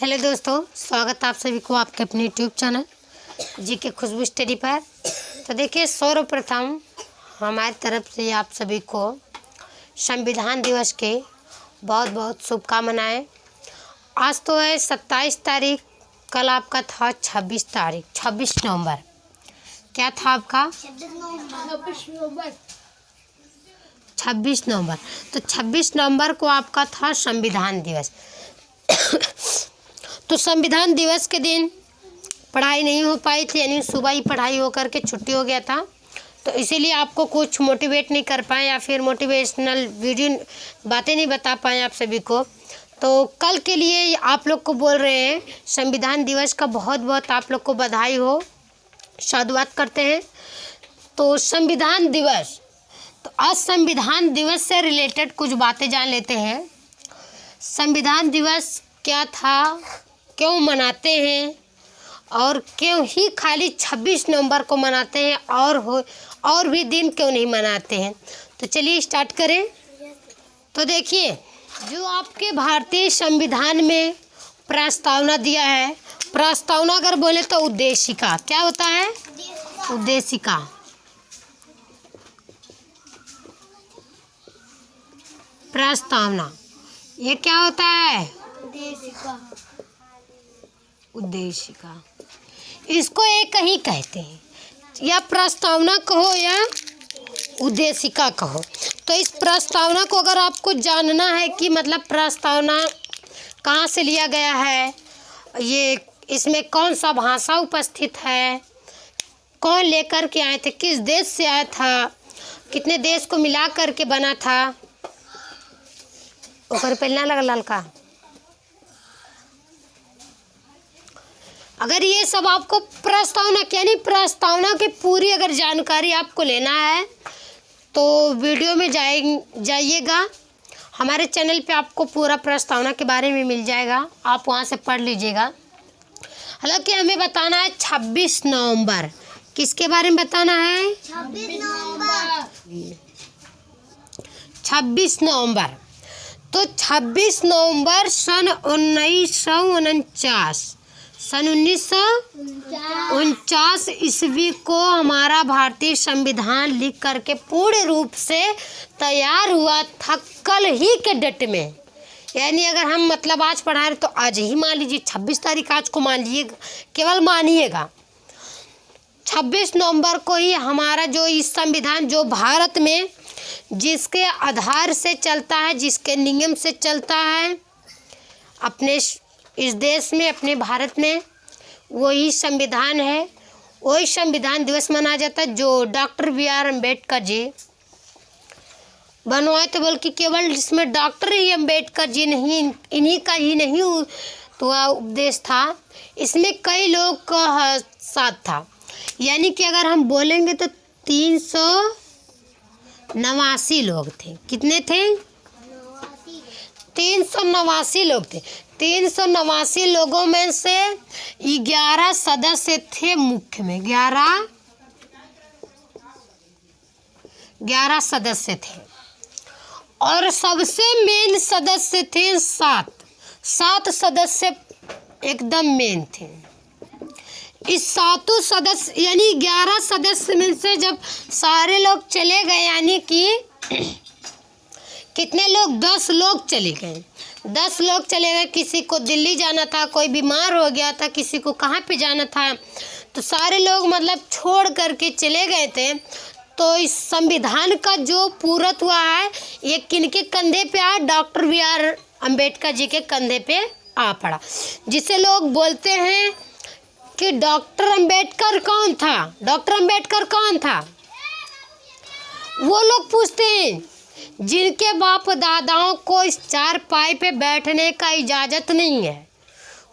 Hello दोस्तों, स्वागत है आप सभी को आपके अपने यूट्यूब चैनल जी के खुशबू स्टडी पर। तो देखिए, सर्वप्रथम हमारी तरफ से आप सभी को संविधान दिवस के बहुत बहुत शुभकामनाएं। आज तो है 27 तारीख, कल आपका था 26 तारीख, 26 नवंबर। क्या था आपका? 26 नवंबर। तो 26 नवंबर को आपका था संविधान दिवस। तो संविधान दिवस के दिन पढ़ाई नहीं हो पाई थी, यानी सुबह ही पढ़ाई होकर के छुट्टी हो गया था, तो इसीलिए आपको कुछ मोटिवेट नहीं कर पाए या फिर मोटिवेशनल वीडियो बातें नहीं बता पाए आप सभी को। तो कल के लिए आप लोग को बोल रहे हैं संविधान दिवस का बहुत बहुत आप लोग को बधाई हो, साधुवाद करते हैं। तो संविधान दिवस, तो आज संविधान दिवस से रिलेटेड कुछ बातें जान लेते हैं। संविधान दिवस क्या था, क्यों मनाते हैं और क्यों ही खाली 26 नवंबर को मनाते हैं और भी दिन क्यों नहीं मनाते हैं। तो चलिए स्टार्ट करें। तो देखिए, जो आपके भारतीय संविधान में प्रस्तावना दिया है, प्रस्तावना अगर बोले तो उद्देशिका, क्या होता है? उद्देशिका। प्रस्तावना ये क्या होता है? उद्देशिका। इसको एक ही कहते हैं, या प्रस्तावना कहो या उद्देशिका कहो। तो इस प्रस्तावना को अगर आपको जानना है कि मतलब प्रस्तावना कहाँ से लिया गया है, ये इसमें कौन सा भाषा उपस्थित है, कौन लेकर के आए थे, किस देश से आया था, कितने देश को मिला करके बना था, ओकर पहलना लगा ललका। अगर ये सब आपको प्रस्तावना यानी प्रस्तावना की पूरी अगर जानकारी आपको लेना है तो वीडियो में जाइएगा, हमारे चैनल पे आपको पूरा प्रस्तावना के बारे में मिल जाएगा, आप वहाँ से पढ़ लीजिएगा। हालांकि हमें बताना है 26 नवंबर, किसके बारे में बताना है? 26 नवंबर। तो 26 नवंबर सन 1949 ईस्वी को हमारा भारतीय संविधान लिख करके पूर्ण रूप से तैयार हुआ था, कल ही के डेट में। यानी अगर हम मतलब आज पढ़ा रहे तो आज ही मान लीजिए, 26 तारीख आज को मान लीजिए, केवल मानिएगा 26 नवंबर को ही हमारा जो इस संविधान जो भारत में जिसके आधार से चलता है, जिसके नियम से चलता है अपने इस देश में, अपने भारत में, वही संविधान है। वही संविधान दिवस मनाया जाता है जो डॉक्टर बी.आर. अम्बेडकर जी बनवाए थे। बल्कि केवल इसमें डॉक्टर ही अम्बेडकर जी नहीं, इन्हीं का ही नहीं तो उपदेश था, इसमें कई लोग का साथ था। यानी कि अगर हम बोलेंगे तो 389 लोग थे। कितने थे? 389 लोग थे। 389 लोगों में से 11 सदस्य थे मुख्य में, 11 सदस्य थे और सबसे मेन सदस्य थे 7 सदस्य एकदम मेन थे। इस 7 सदस्य यानी 11 सदस्य में से जब सारे लोग चले गए, यानी कि कितने लोग? 10 लोग चले गए। 10 लोग चले गए, किसी को दिल्ली जाना था, कोई बीमार हो गया था, किसी को कहाँ पे जाना था, तो सारे लोग मतलब छोड़ करके चले गए थे। तो इस संविधान का जो पूरत हुआ है ये किनके कंधे पे आया? Doctor B R. अम्बेडकर जी के कंधे पे आ पड़ा, जिसे लोग बोलते हैं कि डॉक्टर अम्बेडकर कौन था? डॉक्टर अम्बेडकर कौन था? वो लोग पूछते हैं जिनके बाप दादाओं को इस चारपाई पे बैठने का इजाज़त नहीं है,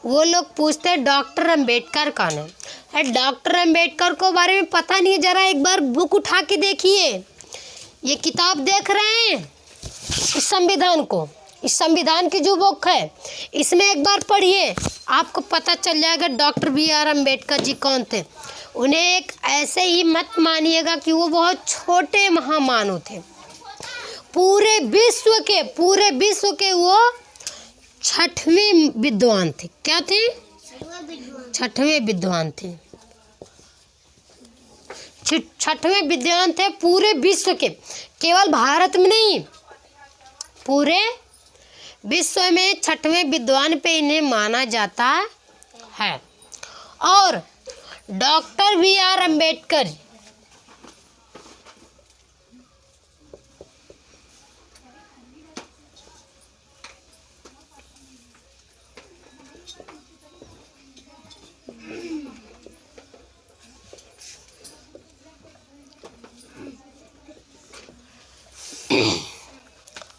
वो लोग पूछते हैं डॉक्टर अम्बेडकर कौन है। डॉक्टर अम्बेडकर को बारे में पता नहीं है, ज़रा एक बार बुक उठा के देखिए, ये किताब देख रहे हैं इस संविधान को, इस संविधान की जो बुक है इसमें एक बार पढ़िए, आपको पता चल जाएगा डॉक्टर बी.आर. अम्बेडकर जी कौन थे। उन्हें एक ऐसे ही मत मानिएगा कि वो बहुत छोटे महामानव थे। पूरे विश्व के वो छठवें विद्वान थे। क्या थे? छठवें विद्वान थे। छठवें विद्वान थे पूरे विश्व के, केवल भारत में नहीं, पूरे विश्व में छठवें विद्वान पे इन्हें माना जाता है। और डॉक्टर B.R. अम्बेडकर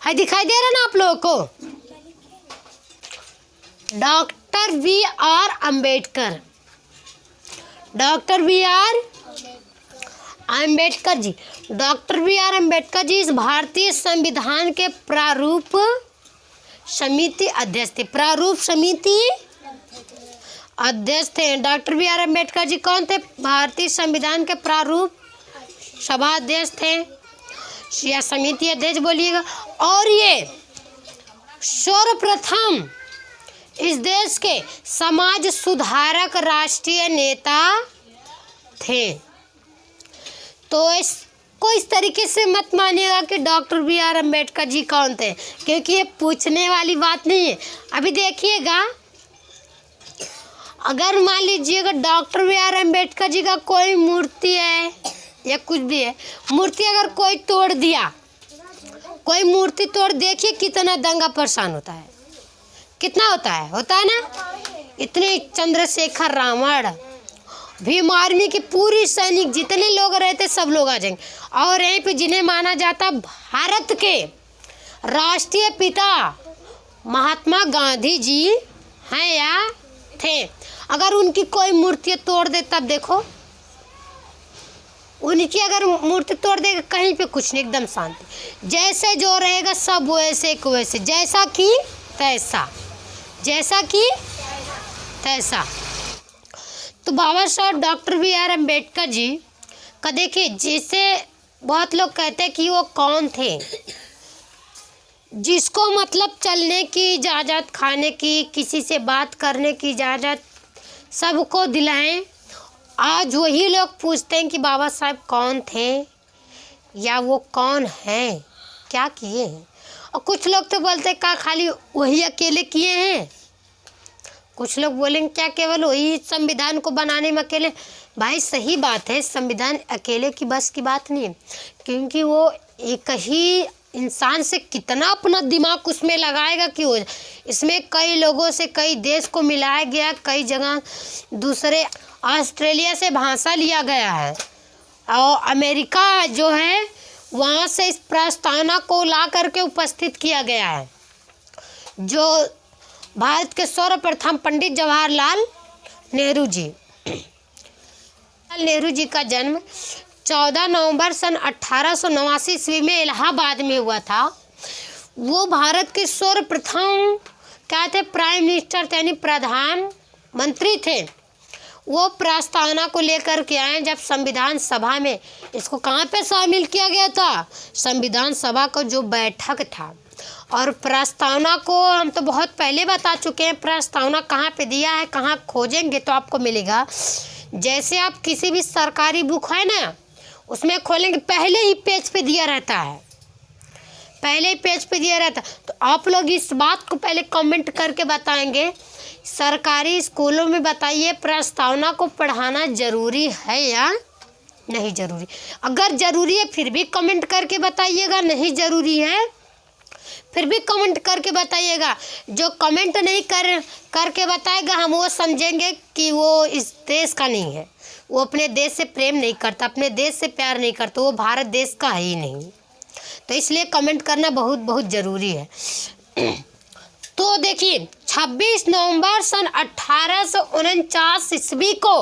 है, दिखाई दे रहा ना आप लोगों को? Doctor B.R. Ambedkar, doctor B.R. Ambedkar ji, doctor B.R. Ambedkar ji इस भारतीय संविधान के प्रारूप समिति अध्यक्ष थे। प्रारूप समिति अध्यक्ष थे। Doctor B.R. अम्बेडकर जी कौन थे? भारतीय संविधान के प्रारूप सभा अध्यक्ष थे या समिति अध्यक्ष बोलिएगा। और ये सर्वप्रथम इस देश के समाज सुधारक राष्ट्रीय नेता थे। तो इसको इस तरीके से मत मानिएगा कि डॉक्टर B.R. अम्बेडकर जी कौन थे, क्योंकि ये पूछने वाली बात नहीं है। अभी देखिएगा, अगर मान लीजिएगा डॉक्टर B.R. अम्बेडकर जी का कोई मूर्ति है या कुछ भी है, मूर्ति अगर कोई तोड़ दिया, कोई मूर्ति तोड़, देखिए कितना दंगा परेशान होता है, कितना होता है ना। इतने चंद्रशेखर, रावण, भीम आर्मी की पूरी सैनिक जितने लोग रहते सब लोग आ जाएंगे। और यहीं पे जिन्हें माना जाता भारत के राष्ट्रीय पिता महात्मा गांधी जी हैं या थे, अगर उनकी कोई मूर्ति तोड़ दे तब देखो, उनकी अगर मूर्ति तोड़ देगा कहीं पे कुछ नहीं, एकदम शांति। जैसे जो रहेगा सब वैसे को वैसे, जैसा कि तैसा, जैसा कि तैसा। तो बाबा साहब डॉक्टर B.R. अम्बेडकर जी का देखिए, जिसे बहुत लोग कहते हैं कि वो कौन थे, जिसको मतलब चलने की इजाज़त, खाने की, किसी से बात करने की इजाज़त सबको दिलाएं। आज वही लोग पूछते हैं कि बाबा साहब कौन थे या वो कौन हैं, क्या किए हैं। और कुछ लोग तो बोलते हैं क्या खाली वही अकेले किए हैं, कुछ लोग बोलेंगे क्या केवल वही संविधान को बनाने में अकेले। भाई सही बात है, संविधान अकेले की बस की बात नहीं है, क्योंकि वो एक ही इंसान से कितना अपना दिमाग उसमें लगाएगा कि हो। इसमें कई लोगों से, कई देश को मिलाया गया, कई जगह दूसरे ऑस्ट्रेलिया से भाषा लिया गया है, और अमेरिका जो है वहाँ से इस प्रस्तावना को ला करके उपस्थित किया गया है। जो भारत के सर्वप्रथम पंडित जवाहरलाल नेहरू जी, नेहरू जी का जन्म 14 नवंबर सन 1889 ईस्वी में इलाहाबाद में हुआ था। वो भारत के सर्वप्रथम क्या थे? प्राइम मिनिस्टर यानी प्रधानमंत्री थे। वो प्रस्तावना को लेकर के आए जब संविधान सभा में, इसको कहाँ पे शामिल किया गया था? संविधान सभा का जो बैठक था। और प्रस्तावना को हम तो बहुत पहले बता चुके हैं, प्रस्तावना कहाँ पे दिया है, कहाँ खोजेंगे तो आपको मिलेगा। जैसे आप किसी भी सरकारी बुक है ना, उसमें खोलेंगे पहले ही पेज पे दिया रहता है, पहले ही पेज पे दिया रहता है। तो आप लोग इस बात को पहले कमेंट करके बताएंगे, सरकारी स्कूलों में बताइए प्रस्तावना को पढ़ाना ज़रूरी है या नहीं ज़रूरी। अगर ज़रूरी है फिर भी कमेंट करके बताइएगा, नहीं ज़रूरी है फिर भी कमेंट करके बताइएगा। जो कमेंट नहीं करके बताएगा हम वो समझेंगे कि वो इस देश का नहीं है, वो अपने देश से प्रेम नहीं करता, अपने देश से प्यार नहीं करता, वो भारत देश का है ही नहीं। तो इसलिए कमेंट करना बहुत बहुत ज़रूरी है। तो देखिए 26 नवंबर सन 1849 ईस्वी को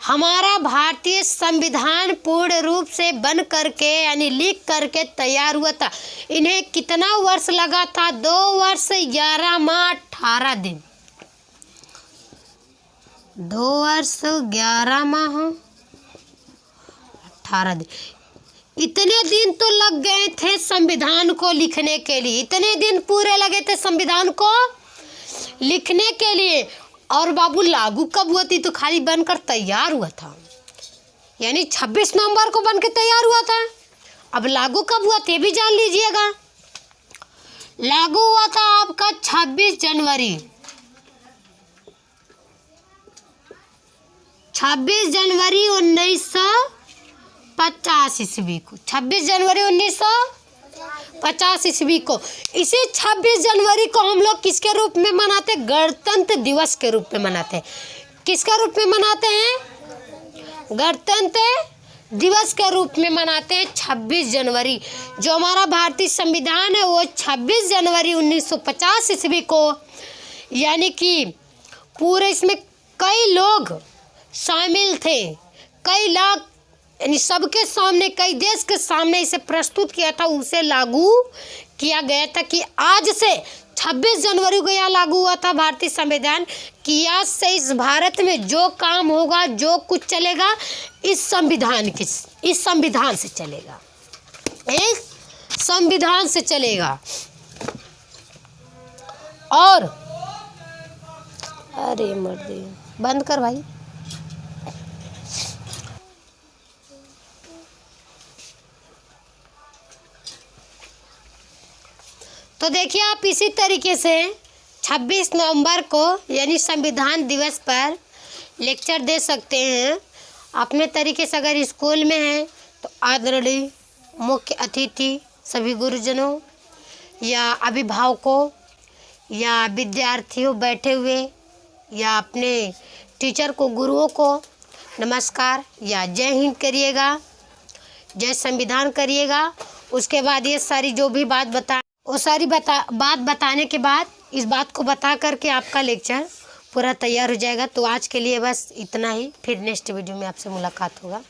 हमारा भारतीय संविधान पूर्ण रूप से बन करके यानी लिख करके तैयार हुआ था। इन्हें कितना वर्ष लगा था? 2 वर्ष 11 माह 18 दिन। 2 वर्ष 11 माह 18 दिन। इतने दिन तो लग गए थे संविधान को लिखने के लिए, इतने दिन पूरे लगे थे संविधान को लिखने के लिए, और बाबू लागू कब हुआ थी? तो खाली बनकर तैयार हुआ था, यानी 26 नवंबर को बनकर तैयार हुआ था। अब लागू कब हुआ थे भी जान लीजिएगा। लागू हुआ था आपका 26 जनवरी 1950 ईस्वी को, 26 जनवरी 1950 ईस्वी को। इसी 26 जनवरी को हम लोग किसके रूप में मनाते? गणतंत्र दिवस के रूप में मनाते हैं। किसके रूप में मनाते हैं? गणतंत्र दिवस के रूप में मनाते हैं 26 जनवरी। जो हमारा भारतीय संविधान है वो 26 जनवरी 1950 ईस्वी को, यानी कि पूरे इसमें कई लोग शामिल थे, कई लाख, यानी सबके सामने, कई देश के सामने इसे प्रस्तुत किया था, उसे लागू किया गया था कि आज से 26 जनवरी को यहाँ लागू हुआ था भारतीय संविधान कि आज से इस भारत में जो काम होगा, जो कुछ चलेगा, इस संविधान से चलेगा, इस संविधान से चलेगा। और अरे मर्दे बंद कर भाई। तो देखिए आप इसी तरीके से 26 नवंबर को यानी संविधान दिवस पर लेक्चर दे सकते हैं अपने तरीके से। अगर स्कूल में है तो आदरणीय मुख्य अतिथि सभी गुरुजनों या अभिभावकों या विद्यार्थियों बैठे हुए या अपने टीचर को, गुरुओं को नमस्कार या जय हिंद करिएगा, जय संविधान करिएगा। उसके बाद ये सारी जो भी बात बताने के बाद इस बात को बता करके आपका लेक्चर पूरा तैयार हो जाएगा। तो आज के लिए बस इतना ही, फिर नेक्स्ट वीडियो में आपसे मुलाकात होगा।